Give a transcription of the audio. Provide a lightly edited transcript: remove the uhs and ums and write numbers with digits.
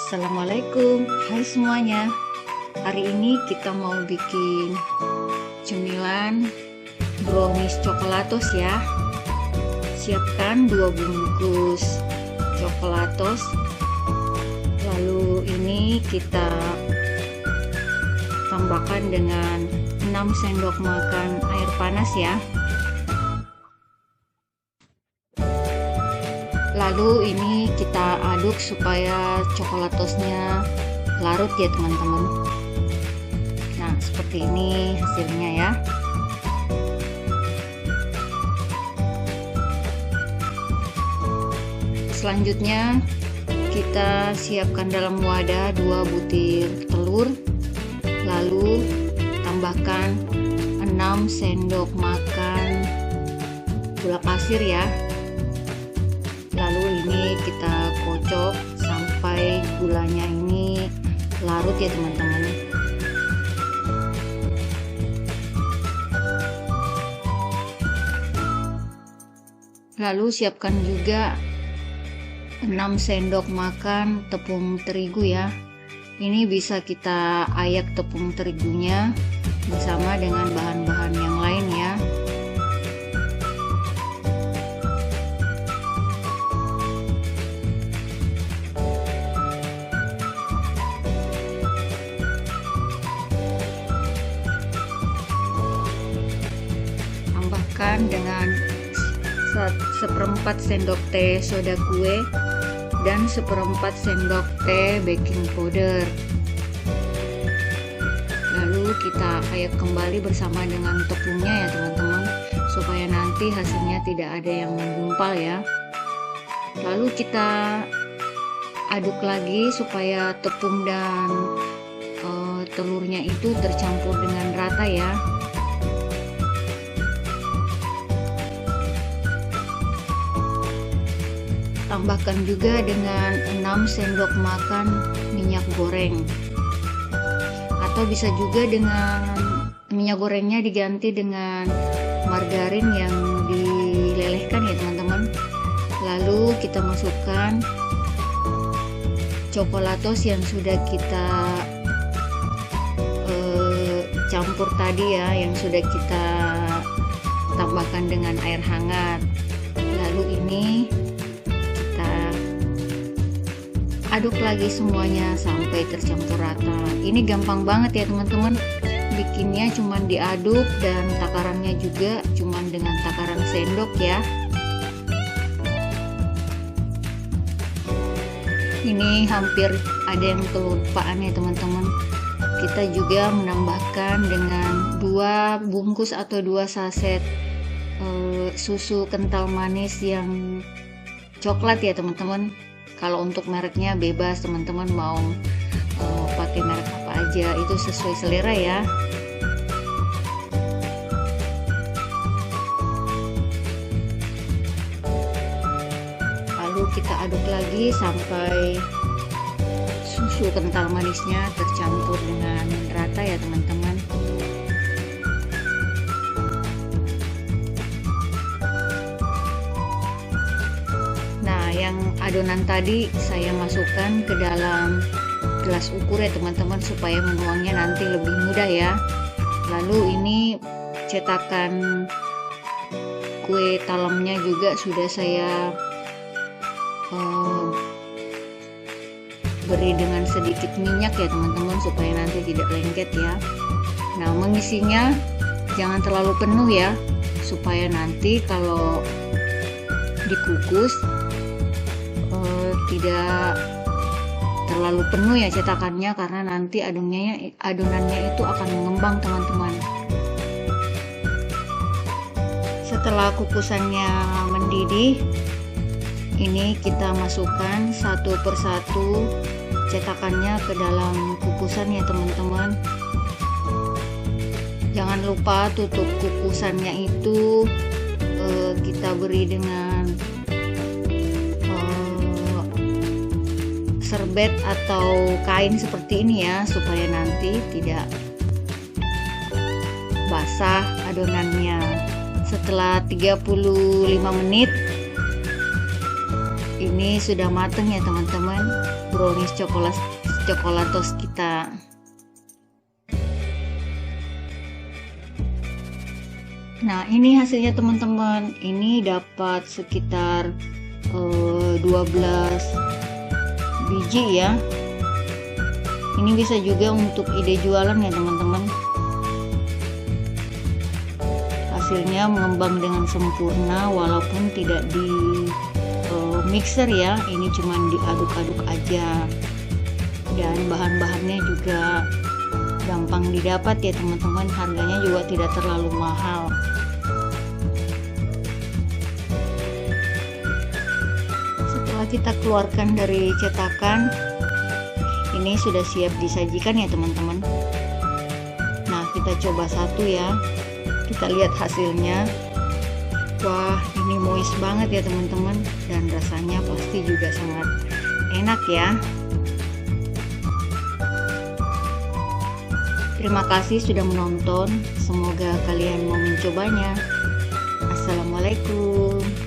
Assalamualaikum, hai semuanya. Hari ini kita mau bikin cemilan brownies coklatos ya. Siapkan 2 bungkus coklatos. Lalu ini kita tambahkan dengan 6 sendok makan air panas ya. Lalu ini kita aduk supaya coklatosnya larut ya teman-teman. Nah seperti ini hasilnya ya. Selanjutnya kita siapkan dalam wadah 2 butir telur. Lalu tambahkan 6 sendok makan gula pasir ya. Lalu ini kita kocok sampai gulanya ini larut ya teman-teman. Lalu siapkan juga 6 sendok makan tepung terigu ya. Ini bisa kita ayak tepung terigunya bersama dengan bahan-bahan yang lain ya. Tambahkan dengan 1/4 sendok teh soda kue dan 1/4 sendok teh baking powder. Lalu kita ayak kembali bersama dengan tepungnya ya teman-teman, supaya nanti hasilnya tidak ada yang menggumpal ya. Lalu kita aduk lagi supaya tepung dan telurnya itu tercampur dengan rata ya. Tambahkan juga dengan 6 sendok makan minyak goreng, atau bisa juga dengan minyak gorengnya diganti dengan margarin yang dilelehkan ya teman-teman. Lalu kita masukkan coklatos yang sudah kita campur tadi ya, yang sudah kita tambahkan dengan air hangat. Lalu ini aduk lagi semuanya sampai tercampur rata. Ini gampang banget ya teman-teman, bikinnya cuman diaduk dan takarannya juga cuman dengan takaran sendok ya. Ini hampir ada yang kelupaan ya teman-teman. Kita juga menambahkan dengan 2 bungkus atau 2 saset susu kental manis yang coklat ya teman-teman. Kalau untuk mereknya bebas teman-teman, mau pakai merek apa aja, itu sesuai selera ya. Lalu kita aduk lagi sampai susu kental manisnya tercampur dengan rata ya teman-teman. Yang adonan tadi saya masukkan ke dalam gelas ukur ya teman-teman, supaya menuangnya nanti lebih mudah ya. Lalu ini cetakan kue talemnya juga sudah saya beri dengan sedikit minyak ya teman-teman, supaya nanti tidak lengket ya. Nah mengisinya jangan terlalu penuh ya, supaya nanti kalau dikukus tidak terlalu penuh ya cetakannya, karena nanti adonannya itu akan mengembang teman-teman. Setelah kukusannya mendidih, ini kita masukkan satu persatu cetakannya ke dalam kukusan ya teman-teman. Jangan lupa tutup kukusannya itu kita beri dengan serbet atau kain seperti ini ya, supaya nanti tidak basah adonannya. Setelah 35 menit ini sudah matang ya teman-teman. brownies coklatos kita. Nah, ini hasilnya teman-teman. Ini dapat sekitar 12 biji ya. Ini bisa juga untuk ide jualan ya teman-teman. Hasilnya mengembang dengan sempurna walaupun tidak di mixer ya. Ini cuma diaduk-aduk aja. Dan bahan-bahannya juga gampang didapat ya teman-teman. Harganya juga tidak terlalu mahal. Setelah kita keluarkan dari cetakan, ini sudah siap disajikan ya teman-teman. Nah, kita coba satu ya. Kita lihat hasilnya. Wah, ini moist banget ya teman-teman, dan rasanya pasti juga sangat enak ya. Terima kasih sudah menonton. Semoga kalian mau mencobanya. Assalamualaikum.